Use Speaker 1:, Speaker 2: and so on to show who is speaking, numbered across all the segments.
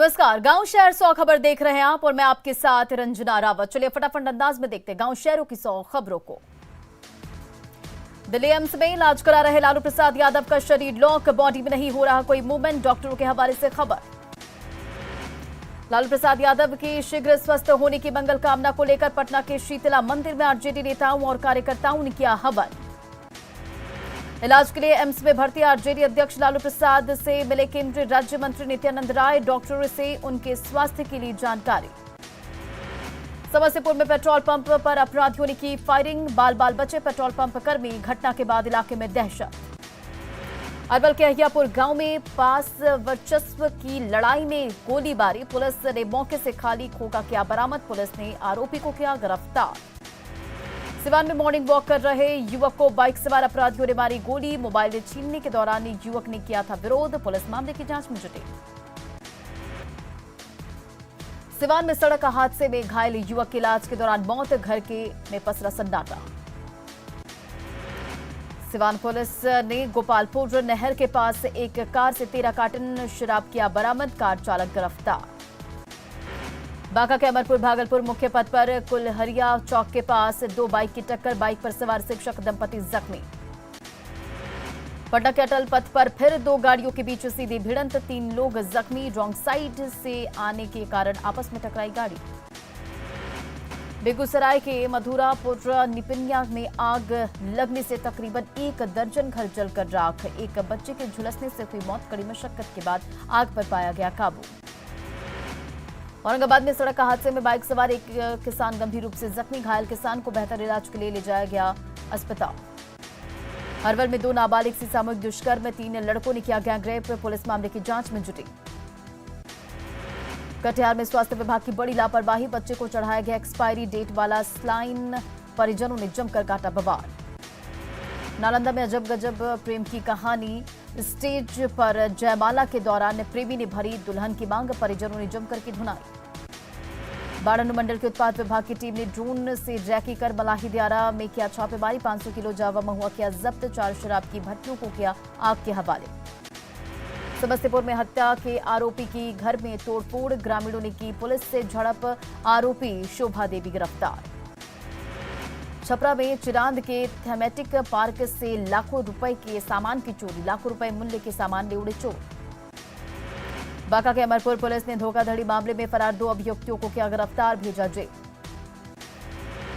Speaker 1: नमस्कार, गांव शहर 100 खबर देख रहे हैं आप और मैं आपके साथ रंजना रावत। चलिए फटाफट अंदाज में देखते हैं गांव शहरों की 100 खबरों को। दिल्ली एम्स में इलाज करा रहे लालू प्रसाद यादव का शरीर लॉक, बॉडी में नहीं हो रहा कोई मूवमेंट, डॉक्टरों के हवाले से खबर। लालू प्रसाद यादव की शीघ्र स्वस्थ होने की मंगल कामना को लेकर पटना के शीतला मंदिर में आरजेडी नेताओं और कार्यकर्ताओं ने किया हवन। इलाज के लिए एम्स में भर्ती आरजेडी अध्यक्ष लालू प्रसाद से मिले केंद्रीय राज्य मंत्री नित्यानंद राय, डॉक्टरों से उनके स्वास्थ्य के लिए जानकारी। समस्तीपुर में पेट्रोल पंप पर अपराधियों ने की फायरिंग, बाल बाल बचे पेट्रोल पंप कर्मी, घटना के बाद इलाके में दहशत। अरवल के अहियापुर गांव में पास वर्चस्व की लड़ाई में गोलीबारी, पुलिस ने मौके से खाली खोखा किया बरामद, पुलिस ने आरोपी को किया गिरफ्तार। सिवान में मॉर्निंग वॉक कर रहे युवक को बाइक सवार अपराधियों ने मारी गोली, मोबाइल छीनने के दौरान युवक ने किया था विरोध, पुलिस मामले की जांच में जुटी। सिवान में सड़क हादसे में घायल युवक की इलाज के दौरान मौत, घर के में पसरा सन्नाटा। सिवान पुलिस ने गोपालपुर नहर के पास एक कार से 13 कार्टन शराब किया बरामद, कार चालक गिरफ्तार। बांका के अमरपुर भागलपुर मुख्य पथ पर कुलहरिया चौक के पास 2 बाइक की टक्कर, बाइक पर सवार शिक्षक दंपति जख्मी। पटना के अटल पथ पर फिर 2 गाड़ियों के बीच सीधी भिड़ंत, 3 लोग जख्मी, रॉन्ग साइड से आने के कारण आपस में टकराई गाड़ी। बेगूसराय के मधुरापुर निपिनिया में आग लगने से तकरीबन 1 दर्जन घर जलकर राख, एक बच्चे के झुलसने से हुई मौत, कड़ी मशक्कत के बाद आग पर पाया गया काबू। औरंगाबाद में सड़क हादसे में बाइक सवार एक किसान गंभीर रूप से जख्मी, घायल किसान को बेहतर इलाज के लिए ले जाया गया अस्पताल। अरवल में 2 नाबालिग से सामूहिक दुष्कर्म में 3 लड़कों ने किया गैंगरेप, पुलिस मामले की जांच में जुटी। कटिहार में स्वास्थ्य विभाग की बड़ी लापरवाही, बच्चे को चढ़ाया गया एक्सपायरी डेट वाला स्लाइन, परिजनों ने जमकर काटा बवाल। नालंदा में अजब गजब प्रेम की कहानी, स्टेज पर जयमाला के दौरान प्रेमी ने भरी दुल्हन की मांग, परिजनों ने जमकर की धुनाई। बाढ़ अनुमंडल के उत्पाद विभाग की टीम ने ड्रोन से रैकी कर मलाही दियारा में किया छापेमारी, 500 किलो जावा महुआ किया जब्त, 4 शराब की भट्टियों को किया आग के हवाले। समस्तीपुर में हत्या के आरोपी की घर में तोड़फोड़, ग्रामीणों ने की पुलिस से झड़प, आरोपी शोभा देवी गिरफ्तार। छपरा में चिरांद के थेमेटिक पार्क से लाखों रुपए के सामान की चोरी, लाखों रुपए मूल्य के सामान ले उड़े चोर। बांका के अमरपुर पुलिस ने धोखाधड़ी मामले में फरार 2 अभियुक्तों को किया गिरफ्तार, भेजा जेल।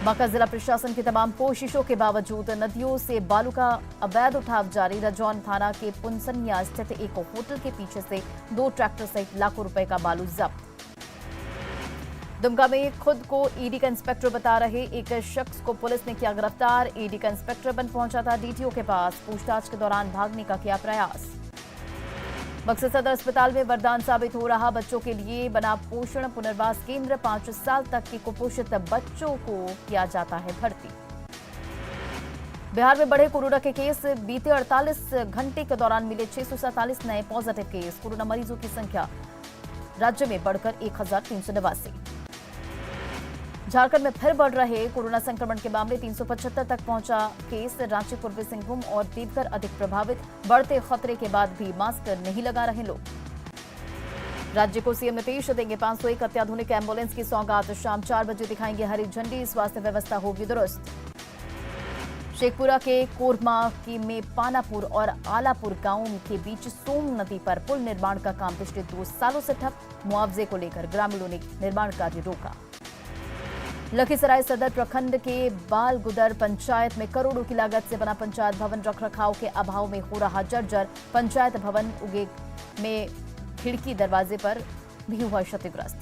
Speaker 1: बांका जिला प्रशासन की तमाम कोशिशों के बावजूद नदियों से बालू का अवैध उठाव जारी, रजौन थाना के पुनसनिया स्थित एक होटल के पीछे से 2 ट्रैक्टर सहित लाखों रुपए का बालू जब्त। दुमका में खुद को ईडी का इंस्पेक्टर बता रहे एक शख्स को पुलिस ने किया गिरफ्तार, ईडी का इंस्पेक्टर बन पहुंचा था डीटीओ के पास, पूछताछ के दौरान भागने का किया प्रयास। बक्सर सदर अस्पताल में वरदान साबित हो रहा बच्चों के लिए बना पोषण पुनर्वास केंद्र, 5 साल तक के कुपोषित बच्चों को किया जाता है भर्ती। बिहार में बढ़े कोरोना के केस, बीते 48 घंटे के दौरान मिले 647 नए पॉजिटिव केस, कोरोना मरीजों की संख्या राज्य में बढ़कर 1389। झारखंड में फिर बढ़ रहे कोरोना संक्रमण के मामले, 375 तक पहुंचा केस, रांची, पूर्वी सिंहभूम और देवघर अधिक प्रभावित, बढ़ते खतरे के बाद भी मास्क नहीं लगा रहे लोग। राज्य को सीएम नीतीश देंगे 501 अत्याधुनिक एम्बुलेंस की सौगात, शाम 4 बजे दिखाएंगे हरी झंडी, स्वास्थ्य व्यवस्था होगी दुरुस्त। शेखपुरा के कोरमा की में पानापुर और आलापुर गांव के बीच सोम नदी पर पुल निर्माण का काम पिछले 2 सालों से ठप, मुआवजे को लेकर ग्रामीणों ने निर्माण कार्य रोका। लखीसराय सदर प्रखंड के बालगुदर पंचायत में करोड़ों की लागत से बना पंचायत भवन रखरखाव के अभाव में हो रहा जर्जर, पंचायत भवन उगे में खिड़की दरवाजे पर भी हुआ क्षतिग्रस्त।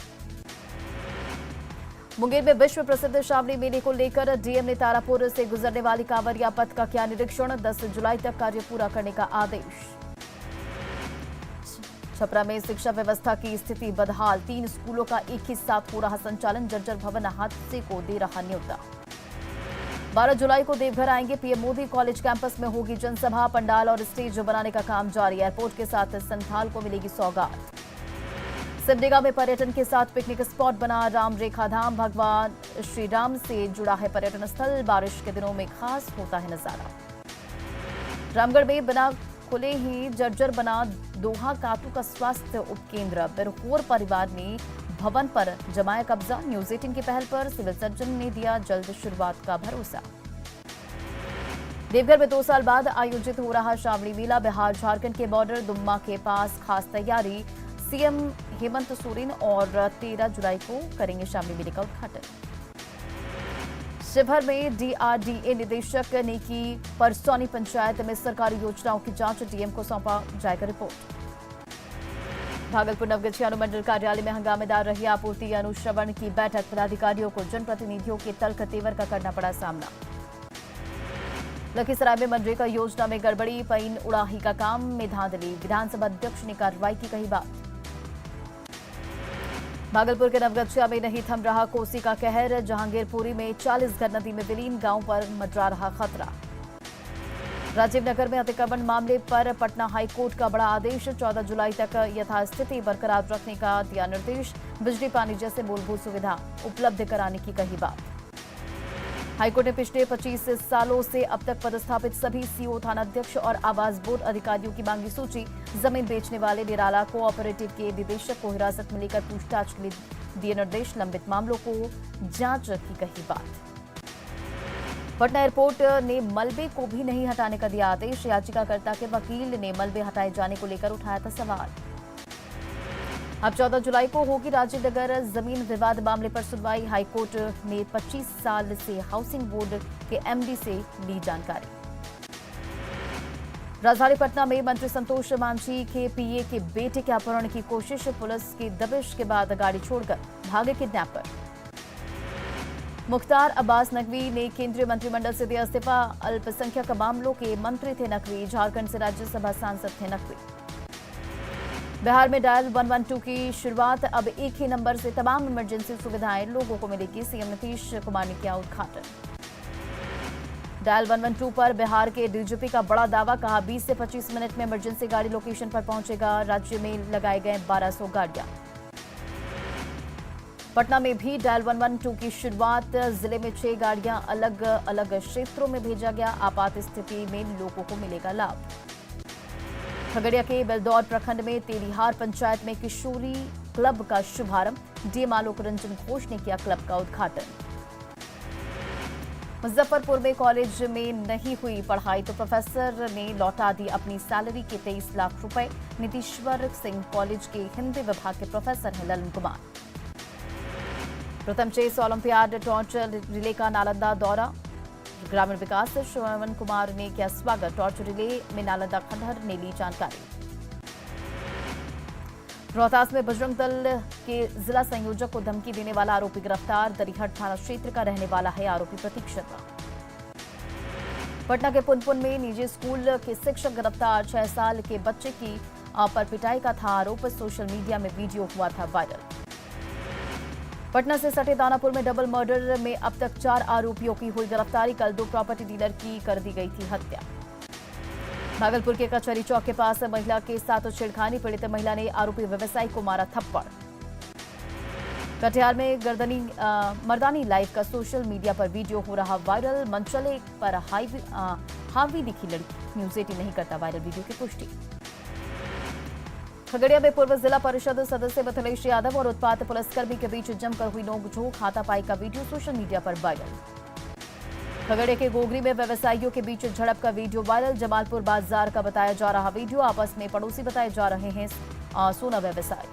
Speaker 1: मुंगेर में विश्व प्रसिद्ध श्रावणी मेले को लेकर डीएम ने तारापुर से गुजरने वाली कांवरिया पथ का किया निरीक्षण, 10 जुलाई तक कार्य पूरा करने का आदेश। छपरा में शिक्षा व्यवस्था की स्थिति बदहाल, 3 स्कूलों का एक ही साथ हो रहा संचालन, जर्जर भवन हादसे को दे रहा न्योता। 12 जुलाई को देवघर आएंगे पीएम मोदी, कॉलेज कैंपस में होगी जनसभा, पंडाल और स्टेज बनाने का काम जारी, एयरपोर्ट के साथ संथाल को मिलेगी सौगात। सिमडेगा में पर्यटन के साथ पिकनिक स्पॉट बना राम रेखा धाम, भगवान श्री राम से जुड़ा है पर्यटन स्थल, बारिश के दिनों में खास होता है नजारा। रामगढ़ में बिना खुले ही जर्जर बना दोहा कातू का स्वास्थ्य उपकेंद्र। बिरहोर परिवार ने भवन पर जमाया कब्जा। न्यूज 18 की पहल पर सिविल सर्जन ने दिया जल्द शुरुआत का भरोसा। देवघर में 2 साल बाद आयोजित हो रहा श्रावणी मेला। बिहार झारखंड के बॉर्डर दुम्मा के पास खास तैयारी। सीएम हेमंत सोरेन और 13 जुलाई को करेंगे श्रावणी मेले का उद्घाटन। शिवहर में डीआरडीए निदेशक ने की परसौनी पंचायत में सरकारी योजनाओं की जांच। डीएम को सौंपा जाएगा रिपोर्ट। भागलपुर नवगछिया अनुमंडल कार्यालय में हंगामेदार रही आपूर्ति अनुश्रवण की बैठक। पदाधिकारियों को जनप्रतिनिधियों के तल्ख तेवर का करना पड़ा सामना। लखीसराय में मनरेगा योजना में गड़बड़ी। पईन उड़ाही का काम में धांधली। विधानसभा अध्यक्ष ने कार्रवाई की कही बात। भागलपुर के नवगछिया में नहीं थम रहा कोसी का कहर। जहांगीरपुरी में 40 घर नदी में विलीन। गांव पर मंडरा रहा खतरा। राजीव नगर में अतिक्रमण मामले पर पटना हाईकोर्ट का बड़ा आदेश। 14 जुलाई तक यथास्थिति बरकरार रखने का दिया निर्देश। बिजली पानी जैसे मूलभूत सुविधा उपलब्ध कराने की कही बात। हाईकोर्ट ने पिछले 25 सालों से अब तक पदस्थापित सभी सीओ, थानाध्यक्ष और आवास बोर्ड अधिकारियों की मांगी सूची। जमीन बेचने वाले निराला कोऑपरेटिव के निदेशक को हिरासत में लेकर पूछताछ के लिए दिए निर्देश। लंबित मामलों को जांच की कही बात। पटना एयरपोर्ट ने मलबे को भी नहीं हटाने का दिया आदेश। याचिकाकर्ता के वकील ने मलबे हटाए जाने को लेकर उठाया था सवाल। अब 14 जुलाई को होगी राजीव नगर जमीन विवाद मामले पर सुनवाई। हाईकोर्ट ने 25 साल से हाउसिंग बोर्ड के एमडी से ली जानकारी। राजधानी पटना में मंत्री संतोष मांझी के पीए के बेटे के अपहरण की कोशिश। पुलिस की दबिश के बाद गाड़ी छोड़कर भागे किडनैपर। मुख्तार अब्बास नकवी ने केंद्रीय मंत्रिमंडल से दिया इस्तीफा। अल्पसंख्यक मामलों के मंत्री थे नकवी। झारखंड से राज्यसभा सांसद थे नकवी। बिहार में डायल 112 की शुरुआत। अब एक ही नंबर से तमाम इमरजेंसी सुविधाएं लोगों को मिलेगी। सीएम नीतीश कुमार ने किया उद्घाटन। डायल 112 पर बिहार के डीजीपी का बड़ा दावा। कहा 20 से 25 मिनट में इमरजेंसी गाड़ी लोकेशन पर पहुंचेगा। राज्य में लगाए गए 1200 गाड़ियां। पटना में भी डायल 112 की शुरुआत। जिले में 6 गाड़ियां अलग अलग क्षेत्रों में भेजा गया। आपात स्थिति में लोगों को मिलेगा लाभ। खगड़िया के बेलदौर प्रखंड में तेलीहार पंचायत में किशोरी क्लब का शुभारंभ। डीएम आलोक रंजन घोष ने किया क्लब का उद्घाटन। मुजफ्फरपुर में कॉलेज में नहीं हुई पढ़ाई तो प्रोफेसर ने लौटा दी अपनी सैलरी के 23 लाख रुपए। नीतीश्वर सिंह कॉलेज के हिंदी विभाग के प्रोफेसर हैं ललन कुमार। प्रथम चेस ओलंपियाड टॉर्च रिले का नालंदा दौरा। ग्रामीण विकास श्रवण कुमार ने किया स्वागत। टॉर्च रिले में नालंदा खंडहर ने ली जानकारी। रोहतास में बजरंग दल के जिला संयोजक को धमकी देने वाला आरोपी गिरफ्तार। दरिहट थाना क्षेत्र का रहने वाला है आरोपी प्रतीक शर्मा। पटना के पुनपुन में निजी स्कूल के शिक्षक गिरफ्तार। 6 साल के बच्चे की पर पिटाई का था आरोप। सोशल मीडिया में वीडियो हुआ था वायरल। पटना से सटे दानापुर में डबल मर्डर में अब तक 4 आरोपियों की हुई गिरफ्तारी। कल 2 प्रॉपर्टी डीलर की कर दी गई थी हत्या। भागलपुर के कचहरी चौक के पास महिला के साथ छेड़खानी। पीड़ित महिला ने आरोपी व्यवसायी को मारा थप्पड़। कटिहार में मर्दानी लाइफ का सोशल मीडिया पर वीडियो हो रहा वायरल। मंचले पर हावी दिखी लड़की। न्यूज 18 नहीं करता वायरल वीडियो की पुष्टि। खगड़िया में पूर्व जिला परिषद सदस्य मिथिलेश यादव और उत्पात पुलिसकर्मी के बीच जमकर हुई नोकझोंक। हाथापाई का वीडियो सोशल मीडिया पर वायरल। खगड़िया के गोगरी में व्यवसायियों के बीच झड़प का वीडियो वायरल। जमालपुर बाजार का बताया जा रहा वीडियो। आपस में पड़ोसी बताए जा रहे हैं सोना व्यवसायी।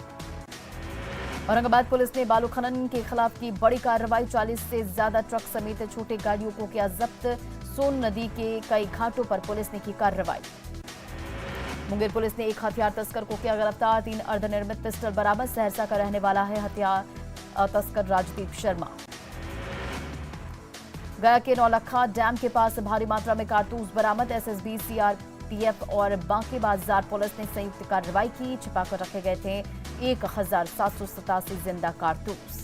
Speaker 1: औरंगाबाद पुलिस ने बालू खनन के खिलाफ की बड़ी कार्रवाई। 40 से ज्यादा ट्रक समेत छोटे गाड़ियों को किया जब्त। सोन नदी के कई घाटों पर पुलिस ने की कार्रवाई। मुंगेर पुलिस ने एक हथियार तस्कर को किया गिरफ्तार। 3 अर्धनिर्मित पिस्टल बरामद। सहरसा का रहने वाला है हथियार तस्कर राजदीप शर्मा। गया के नौलखा डैम के पास भारी मात्रा में कारतूस बरामद। एसएसबी, सीआरपीएफ और बांके बाजार पुलिस ने संयुक्त कार्रवाई की। छिपाकर रखे गए थे 1787 जिंदा कारतूस।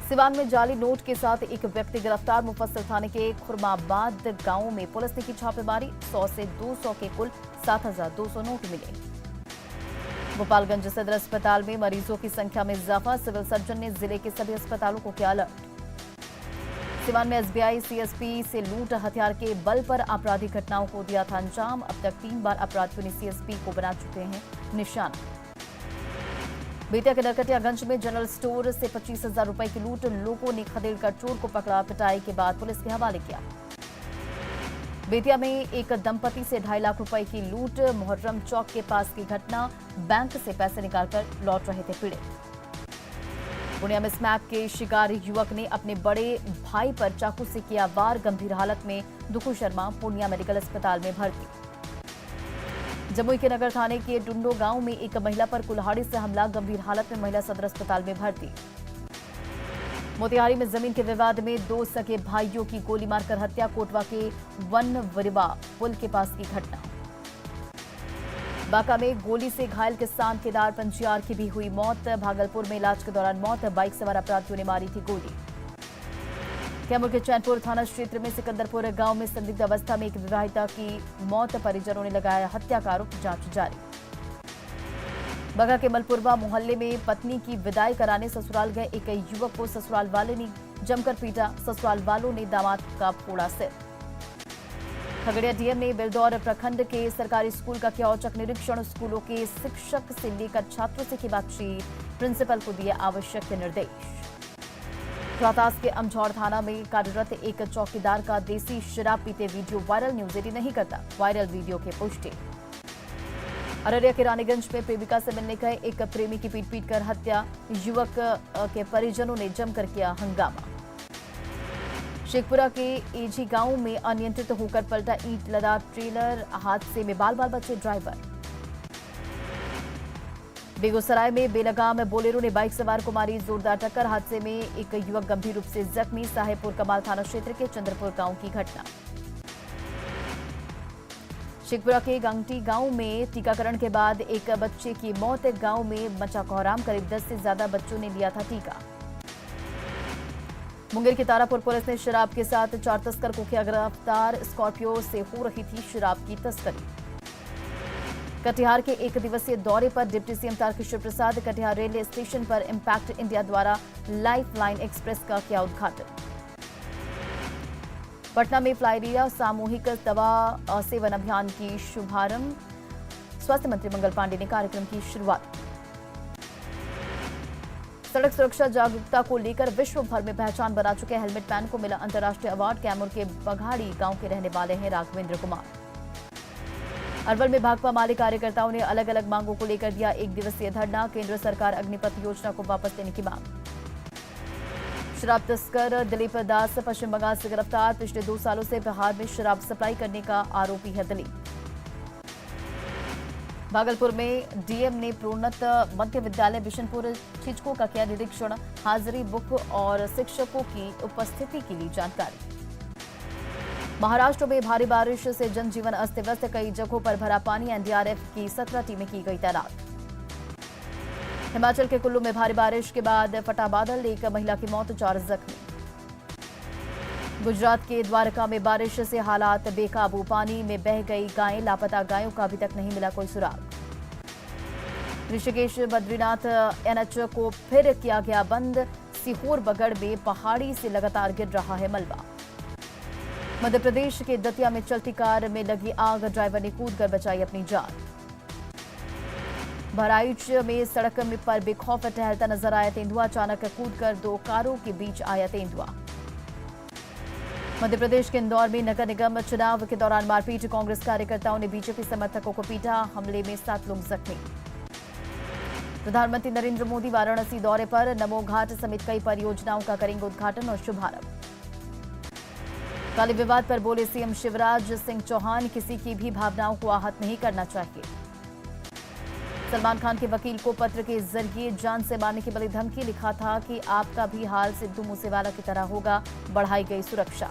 Speaker 1: सिवान में जाली नोट के साथ एक व्यक्ति गिरफ्तार। मुफस्सिल थाने के खुरमाबाद गांव में पुलिस ने की छापेमारी। 100 से 200 के कुल 7200 नोट मिले। गोपालगंज सदर अस्पताल में मरीजों की संख्या में इजाफा। सिविल सर्जन ने जिले के सभी अस्पतालों को किया अलर्ट। सिवान में एसबीआई सीएसपी से लूट हथियार के बल पर आपराधिक घटनाओं को दिया था अंजाम। अब तक 3 बार अपराधियों ने सीएसपी को बना चुके हैं निशाना। बेतिया के नरकटियागंज में जनरल स्टोर से 25,000 रुपए की लूट, लोगों ने खदेड़कर चोर को पकड़ा, पिटाई के बाद पुलिस के हवाले किया। बेतिया में एक दंपति से 2.5 लाख रुपए की लूट, मुहर्रम चौक के पास की घटना, बैंक से पैसे निकालकर लौट रहे थे पीड़ित। पूर्णिया में स्मैक के शिकार युवक ने अपने बड़े भाई पर चाकू से किया वार, गंभीर हालत में दुखू शर्मा पूर्णिया मेडिकल अस्पताल में भर्ती। जमुई के नगर थाने के डुंडो गांव में एक महिला पर कुल्हाड़ी से हमला, गंभीर हालत में महिला सदर अस्पताल में भर्ती। मोतिहारी में जमीन के विवाद में 2 सगे भाइयों की गोली मारकर हत्या, कोटवा के वनवरिबा पुल के पास की घटना। बांका में गोली से घायल किसान केदार पंजियार की भी हुई मौत, भागलपुर में इलाज के दौरान मौत, बाइक सवार अपराधियों ने मारी थी गोली। कैमूर के चैनपुर थाना क्षेत्र में सिकंदरपुर गांव में संदिग्ध अवस्था में एक विवाहिता की मौत, परिजनों ने लगाया हत्या का आरोप, जांच जारी। बगा के मलपुरवा मोहल्ले में पत्नी की विदाई कराने ससुराल गए एक युवक को ससुराल वाले ने जमकर पीटा, ससुराल वालों ने दामाद का फोड़ा सिर। खगड़िया डीएम ने बिरदौर प्रखंड के सरकारी स्कूल का किया औचक निरीक्षण, स्कूलों के शिक्षक से लेकर छात्रों से की बातचीत, प्रिंसिपल को दिए आवश्यक निर्देश। रोहतास के अमझौर थाना में कार्यरत एक चौकीदार का देसी शराब पीते वीडियो वायरल, न्यूज 18 नहीं करता वायरल वीडियो की पुष्टि। अररिया के रानीगंज में प्रेमिका से मिलने गए एक प्रेमी की पीट कर हत्या, युवक के परिजनों ने जमकर किया हंगामा। शेखपुरा के एजी गांव में अनियंत्रित होकर पलटा ईंट लदा ट्रेलर, हादसे में बाल बाल बचे ड्राइवर। बेगूसराय में बेलगाम में बोलेरो ने बाइक सवार को मारी जोरदार टक्कर, हादसे में एक युवक गंभीर रूप से जख्मी, साहेबपुर कमाल थाना क्षेत्र के चंद्रपुर गांव की घटना। शेखपुरा के गंगटी गांव में टीकाकरण के बाद एक बच्चे की मौत, गांव में मचा कोहराम, करीब 10 से ज्यादा बच्चों ने लिया था टीका। मुंगेर की तारापुर पुलिस ने शराब के साथ 4 तस्कर को किया गिरफ्तार, स्कॉर्पियो से हो रही थी शराब की तस्करी। कटिहार के 1 दिवसीय दौरे पर deputy CM Tarkishore Prasad, Katihar railway station पर इंपैक्ट इंडिया द्वारा लाइफ लाइन एक्सप्रेस का किया उद्घाटन। पटना में फ्लाइरिया सामूहिक दवा सेवन अभियान की शुभारंभ, स्वास्थ्य मंत्री मंगल पांडे ने कार्यक्रम की शुरुआत। सड़क सुरक्षा जागरूकता को लेकर विश्व भर में पहचान बना चुके हेलमेट मैन को मिला अंतर्राष्ट्रीय अवार्ड, कैमूर के बघाड़ी गांव के रहने वाले हैं राघवेंद्र कुमार। अरवल में भाकपा माले कार्यकर्ताओं ने अलग अलग मांगों को लेकर दिया 1 दिवसीय धरना, केंद्र सरकार अग्निपथ योजना को वापस लेने की मांग। शराब तस्कर दिलीप दास पश्चिम बंगाल से गिरफ्तार, पिछले 2 सालों से बिहार में शराब सप्लाई करने का आरोपी है दिलीप। भागलपुर में डीएम ने प्रोन्नत मध्य विद्यालय बिशनपुर छिचको का किया निरीक्षण, हाजिरी बुक और शिक्षकों की उपस्थिति की ली जानकारी। महाराष्ट्र में भारी बारिश से जनजीवन अस्त व्यस्त, कई जगहों पर भरा पानी, एनडीआरएफ की 17 टीमें की गई तैनात। हिमाचल के कुल्लू में भारी बारिश के बाद फटा बादल, एक महिला की मौत, 4 जख्मी। गुजरात के द्वारका में बारिश से हालात बेकाबू, पानी में बह गई गायें, लापता गायों का अभी तक नहीं मिला कोई सुराग। ऋषिकेश बद्रीनाथ एनएच को फिर किया गया बंद, सीहोर बगड़ में पहाड़ी से लगातार गिर रहा है मलबा। मध्य प्रदेश के दतिया में चलती कार में लगी आग, ड्राइवर ने कूदकर बचाई अपनी जान। बहराइच में सड़क पर बेखौफ टहलता नजर आया तेंदुआ, अचानक कूदकर 2 कारों के बीच आया तेंदुआ। मध्य प्रदेश के इंदौर में नगर निगम चुनाव के दौरान मारपीट, कांग्रेस कार्यकर्ताओं ने बीजेपी समर्थकों को पीटा, हमले में 7 लोग जख्मी। प्रधानमंत्री नरेंद्र मोदी वाराणसी दौरे पर, नमो घाट समेत कई परियोजनाओं का करेंगे उद्घाटन और शुभारंभ। काली विवाद पर बोले सीएम शिवराज सिंह चौहान, किसी की भी भावनाओं को आहत नहीं करना चाहिए। सलमान खान के वकील को पत्र के जरिए जान से मारने की बड़ी धमकी, लिखा था कि आपका भी हाल सिद्धू मूसेवाला की तरह होगा, बढ़ाई गई सुरक्षा।